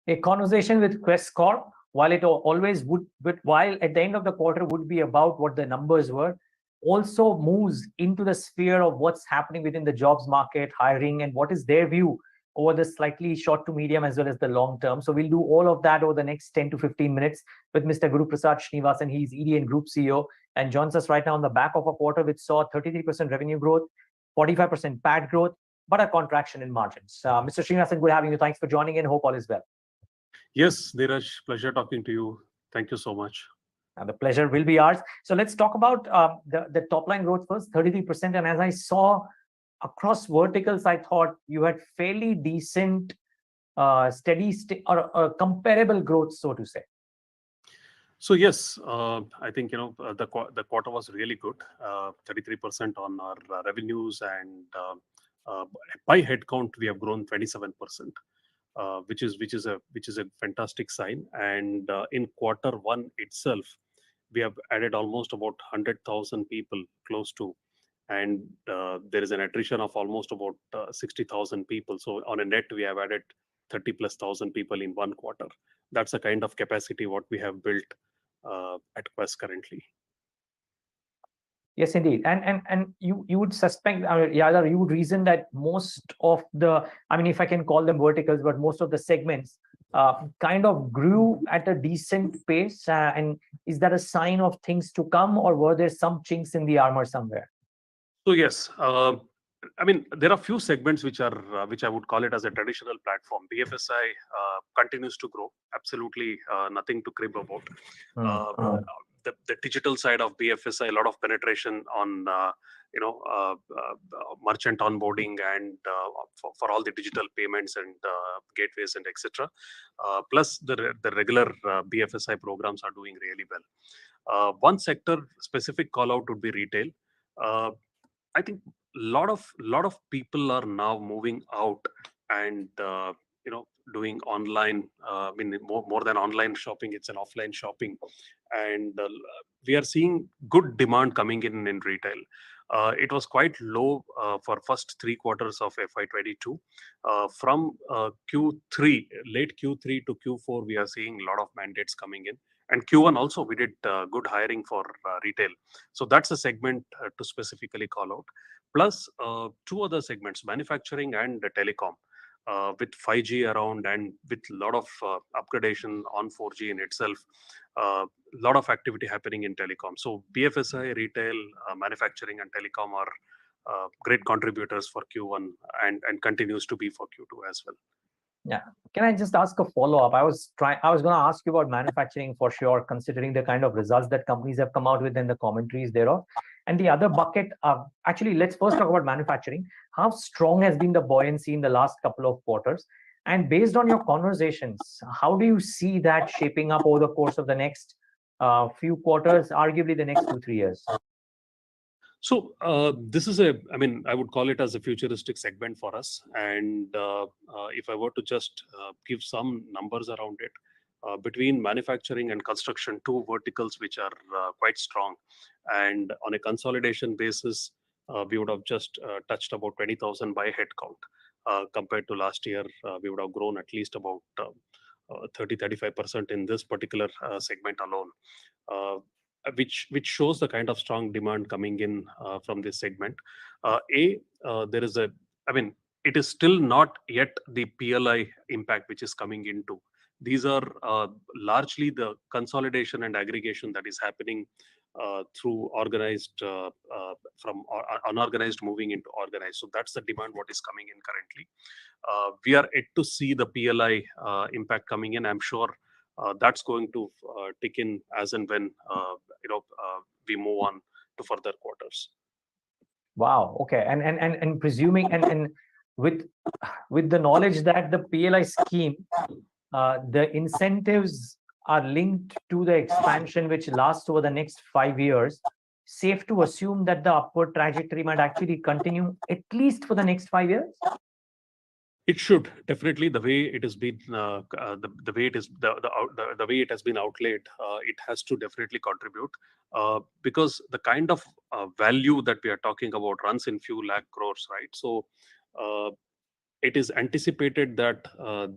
A conversation with Quess Corp, while it always would, but while at the end of the quarter would be about what the numbers were, also moves into the sphere of what's happening within the jobs market, hiring, and what is their view over the slightly short to medium as well as the long term. So we'll do all of that over the next 10 to 15 minutes with Mr. Guruprasad Srinivasan. He's ED and Group CEO and joins us right now on the back of a quarter which saw 33% revenue growth, 45% PAT growth, but a contraction in margins. Mr. Srinivasan, good having you. Thanks for joining in. Hope all is well. Yes, Dheeraj, pleasure talking to you. Thank you so much. The pleasure will be ours. So let's talk about the top line growth first, 33%. And as I saw across verticals, I thought you had fairly decent, steady or comparable growth, so to say. So yes, I think the quarter was really good. 33% on our revenues, and by headcount we have grown 27%. Which is a fantastic sign. And in quarter one itself, we have added almost about 100,000 people close to, and there is an attrition of almost about 60,000 people. So on a net, we have added 30,000+ people in one quarter. That's the kind of capacity what we have built at Quess currently. Yes, indeed. And you would suspect, you would reason that most of the, I mean, if I can call them verticals, but most of the segments kind of grew at a decent pace. And is that a sign of things to come, or were there some chinks in the armor somewhere? So yes, I mean, there are few segments which I would call it as a traditional platform. BFSI continues to grow. Absolutely nothing to crib about. The digital side of BFSI, a lot of penetration on merchant onboarding and for all the digital payments and gateways and etc. Plus the regular BFSI programs are doing really well. One sector specific call out would be retail. I think lot of people are now moving out and doing online. I mean, more than online shopping, it's an offline shopping, and we are seeing good demand coming in retail. It was quite low for first 3 quarters of FY22. From Q3, late Q3 to Q4, we are seeing a lot of mandates coming in. And Q1 also, we did good hiring for retail. So that's a segment to specifically call out. Plus, 2 other segments, manufacturing and telecom, with 5G around and with a lot of upgradation on 4G in itself. A lot of activity happening in telecom. So BFSI, retail, manufacturing and telecom are great contributors for Q1 and continues to be for Q2 as well. Yeah. Can I just ask a follow-up? I was going to ask you about manufacturing for sure, considering the kind of results that companies have come out with and the commentaries thereof. And the other bucket, actually, let's first talk about manufacturing. How strong has been the buoyancy in the last couple of quarters? And based on your conversations, how do you see that shaping up over the course of the next few quarters, arguably the next 2-3 years? So this is I mean, I would call it as a futuristic segment for us. And if I were to just give some numbers around it, between manufacturing and construction, 2 verticals which are quite strong. And on a consolidation basis, we would have just touched about 20,000 by headcount. Compared to last year, we would have grown at least about 30-35% in this particular segment alone. Which shows the kind of strong demand coming in from this segment. There is I mean, it is still not yet the PLI impact which is coming into. These are largely the consolidation and aggregation that is happening through organized, from unorganized moving into organized. So that's the demand what is coming in currently. We are yet to see the PLI impact coming in. I'm sure that's going to tick in as and when we move on to further quarters. Wow. Okay. And presuming and with the knowledge that the PLI scheme, the incentives are linked to the expansion which lasts over the next 5 years, safe to assume that the upward trajectory might actually continue at least for the next 5 years? It should definitely. The way it has been, the way it has been outlaid, it has to definitely contribute, because the kind of value that we are talking about runs in few lakh crores, right? So it is anticipated that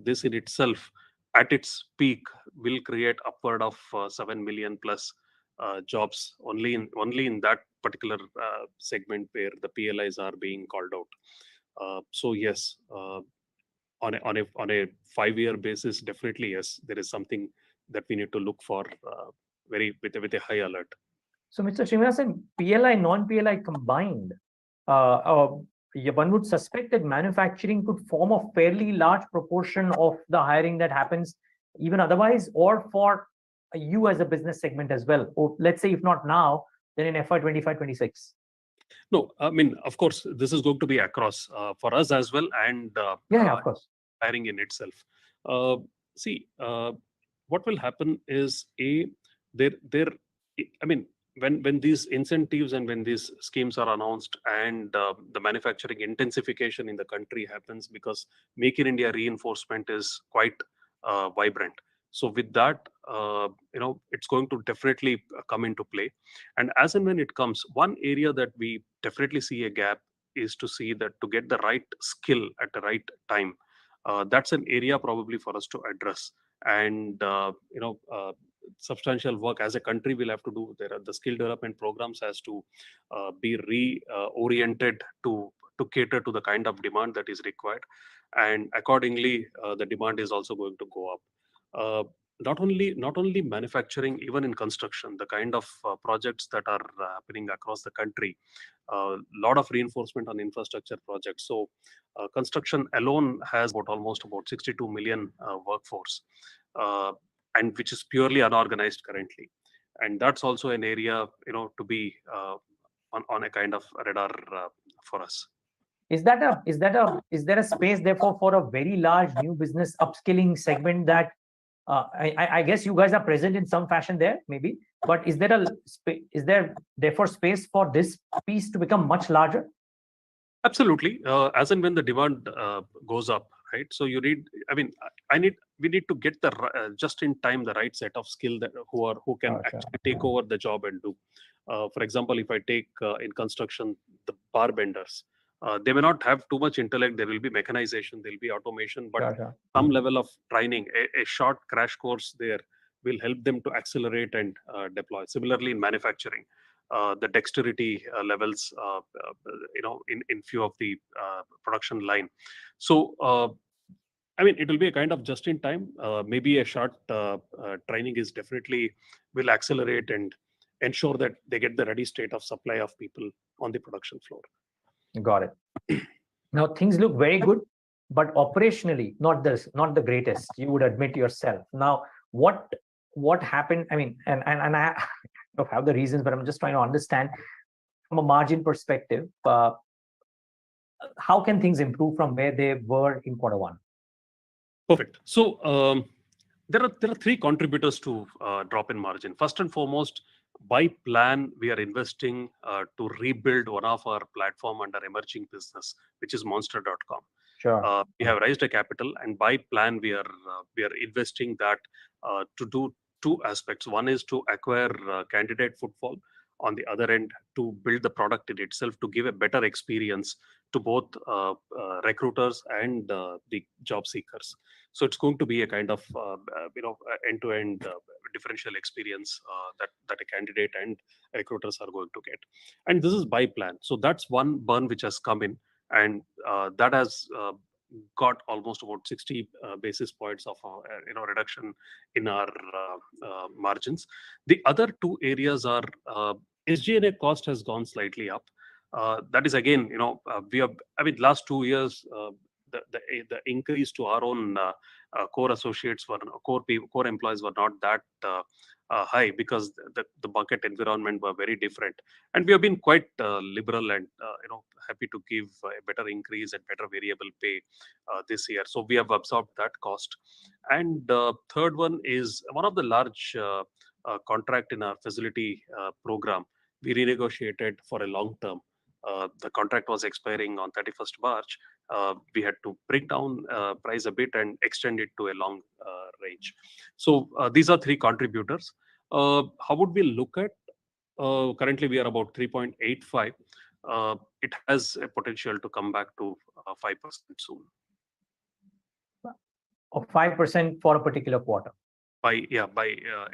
this in itself at its peak will create upward of 7 million plus jobs only in that particular segment where the PLIs are being called out. So yes, on a 5-year basis, definitely yes, there is something that we need to look for very with a high alert. So, Mr. Srinivasan, PLI, non-PLI combined, one would suspect that manufacturing could form a fairly large proportion of the hiring that happens even otherwise, or for you as a business segment as well. Or let's say, if not now, then in FY25, 26. No, I mean, of course, this is going to be across for us as well, and Yeah, of course. hiring in itself. Uh, See, what will happen is there. I mean, when these incentives and when these schemes are announced, and the manufacturing intensification in the country happens, because Make in India reinforcement is quite vibrant. So with that, it's going to definitely come into play. And as and when it comes, one area that we definitely see a gap is to see that to get the right skill at the right time. That's an area probably for us to address. And substantial work as a country will have to do. There are the skill development programs has to be reoriented to cater to the kind of demand that is required, and accordingly the demand is also going to go up. Not only manufacturing, even in construction, the kind of projects that are happening across the country, a lot of reinforcement on infrastructure projects. So construction alone has almost about 62 million workforce, uh, and which is purely unorganized currently. And that's also an area to be on a kind of radar for us. Is there a space therefore for a very large new business upskilling segment that I guess you guys are present in some fashion there, maybe, but is there therefore space for this piece to become much larger? Absolutely. As and when the demand goes up, right? So you need, I mean, we need to get the just in time the right set of skill that who can Gotcha. actually take over the job and do. For example, if I take in construction the bar benders, they may not have too much intellect. There will be mechanization, there will be automation, but Gotcha. some level of training, a short crash course there will help them to accelerate and deploy. Similarly, in manufacturing, the dexterity levels, in few of the production line. So, I mean, it will be a kind of just in time. Maybe a short training is definitely will accelerate and ensure that they get the ready state of supply of people on the production floor. Got it. Now things look very good, but operationally not the greatest. You would admit yourself. Now what happened? I mean, and I don't have the reasons, but I'm just trying to understand from a margin perspective. How can things improve from where they were in Q1? Perfect. So there are three contributors to drop in margin. First and foremost, by plan, we are investing to rebuild one of our platform under emerging business, which is Monster.com. Sure. We have raised a capital, and by plan, we are investing that to do two aspects. One is to acquire candidate footfall. On the other end, to build the product in itself to give a better experience to both recruiters and the job seekers. So it's going to be a kind of end-to-end differential experience that a candidate and recruiters are going to get. And this is by plan. So that's one burn which has come in, and that has got almost about 60 basis points of reduction in our margins. The other two areas are SG&A cost has gone slightly up. That is again, we have, I mean, last 2 years, the increase to our own core associates core employees were not that high, because the market environment were very different, and we have been quite liberal and happy to give a better increase and better variable pay this year. So we have absorbed that cost. And third one is one of the large contract in our facility program. We renegotiated for a long term. The contract was expiring on 31st March. We had to bring down price a bit and extend it to a long range. So these are three contributors. How would we look at? Currently, we are about 3.85. It has a potential to come back to 5% soon. Of 5% for a particular quarter by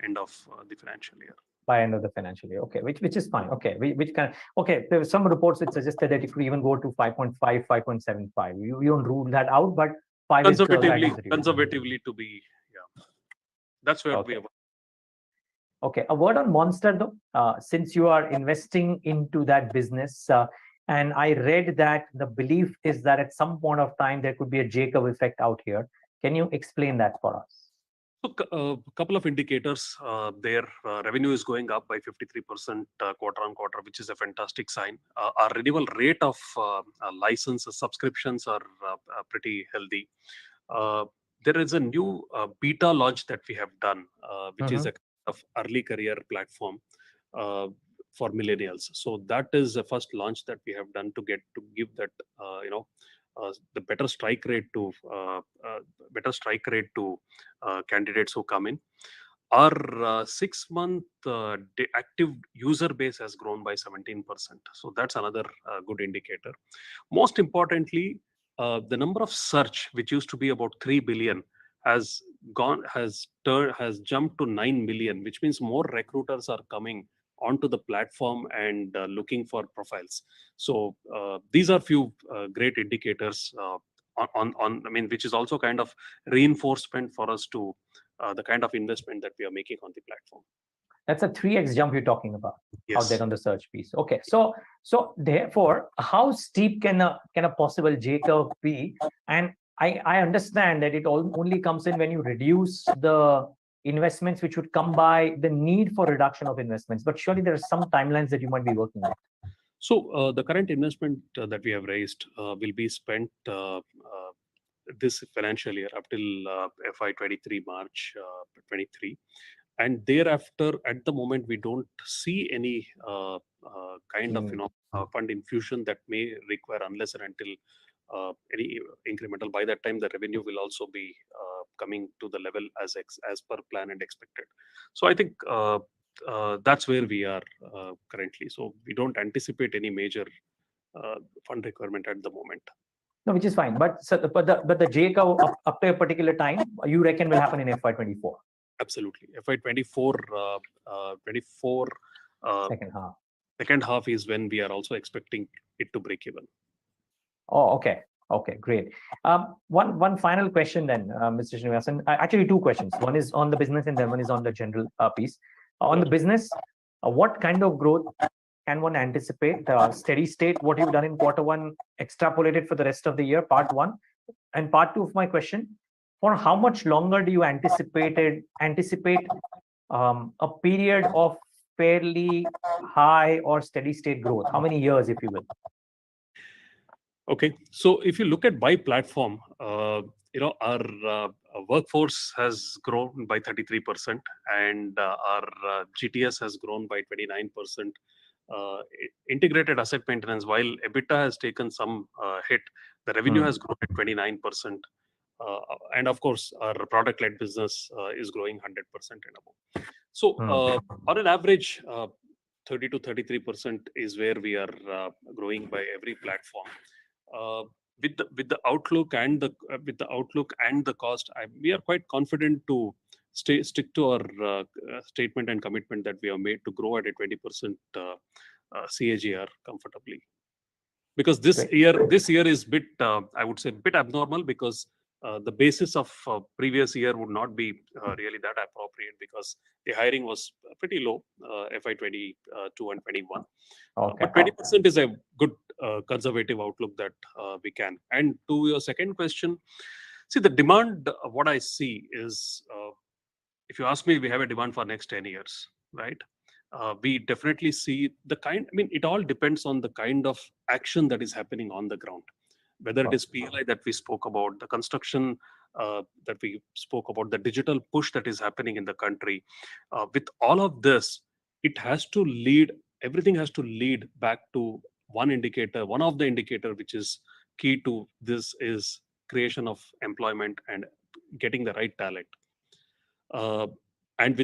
end of the financial year. by end of the financial year. Okay, which is fine. Okay, which can okay. There were some reports that suggested that it could even go to 5.5, 5.75. You don't rule that out, but 5 is the guidance that you Conservatively to be, yeah. That's where we are. Okay, a word on Monster though, since you are investing into that business, and I read that the belief is that at some point of time there could be a J-curve effect out here. Can you explain that for us? So a couple of indicators. Their revenue is going up by 53% quarter on quarter, which is a fantastic sign. Our renewal rate of licenses subscriptions are pretty healthy. There is a new beta launch that we have done, which is a kind of early career platform for millennials. So that is the first launch that we have done to give that the better strike rate to candidates who come in. Our 6-month active user base has grown by 17%. So that's another good indicator. Most importantly, the number of search, which used to be about 3 billion, has jumped to 9 million, which means more recruiters are coming onto the platform and looking for profiles. So these are few great indicators which is also kind of reinforcement for us to the kind of investment that we are making on the platform. That's a 3x jump you're talking about. Yes. Out there on the search piece. Okay, so therefore, how steep can a possible J-curve be? And I understand that it only comes in when you reduce the investments which would come by the need for reduction of investments. But surely there are some timelines that you might be working with. So the current investment that we have raised will be spent this financial year up till FY23 March 23. And thereafter, at the moment, we don't see any kind of fund infusion that may require unless and until any incremental. By that time, the revenue will also be coming to the level as per plan and expected. So I think that's where we are currently. So we don't anticipate any major fund requirement at the moment. No, which is fine. But the J-curve up to a particular time, you reckon will happen in FY24? Absolutely. FY24 second half is when we are also expecting it to break even. Oh, okay. Okay, great. One final question then, Mr. Srinivasan. Actually, two questions. One is on the business and then one is on the general piece. On the business, what kind of growth can one anticipate? Steady state, what you've done in Q1, extrapolated for the rest of the year, part one. And part two of my question, for how much longer do you anticipate a period of fairly high or steady state growth? How many years, if you will? Okay, so if you look at by platform, our workforce has grown by 33%, and our GTS has grown by 29%. Integrated asset maintenance, while EBITDA has taken some hit, the revenue has grown at 29%. And of course, our product-led business is growing 100% and above. So on an average, 30 to 33% is where we are growing by every platform. With the outlook and the cost, we are quite confident to stick to our statement and commitment that we have made to grow at a 20% CAGR comfortably. Because this year is bit, I would say, bit abnormal, because the basis of previous year would not be really that appropriate, because the hiring was pretty low, FY22 and 21. Okay. But 20% is a good conservative outlook that we can. And to your second question, see, the demand, what I see is, if you ask me, we have a demand for next 10 years, right? We definitely see the kind, it all depends on the kind of action that is happening on the ground. Whether it is PLI that we spoke about, the construction that we spoke about, the digital push that is happening in the country. With all of this, everything has to lead back to one indicator. One of the indicator which is key to this is creation of employment and getting the right talent. And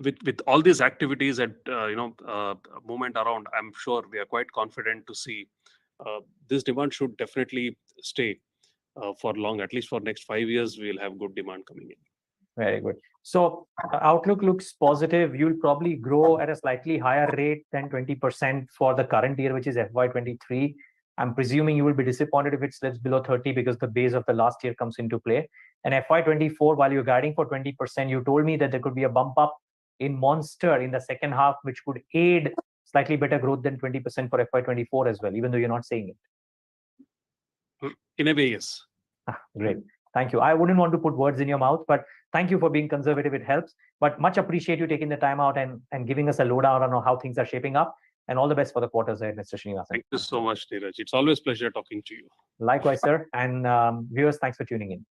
with all these activities and movement around, I'm sure we are quite confident to see this demand should definitely stay. for long, at least for next 5 years, we'll have good demand coming in. Very good. So outlook looks positive. You'll probably grow at a slightly higher rate than 20% for the current year, which is FY23. I'm presuming you will be disappointed if it slips below 30 because the base of the last year comes into play. And FY24, while you're guiding for 20%, you told me that there could be a bump up in Monster in the second half, which could aid slightly better growth than 20% for FY24 as well, even though you're not saying it. In a way, yes. Great. Thank you. I wouldn't want to put words in your mouth, but thank you for being conservative. It helps. But much appreciate you taking the time out and giving us a lowdown on how things are shaping up. And all the best for the quarters ahead, Mr. Srinivasan. Thank you so much, Neeraj. It's always a pleasure talking to you. Likewise, sir. And viewers, thanks for tuning in.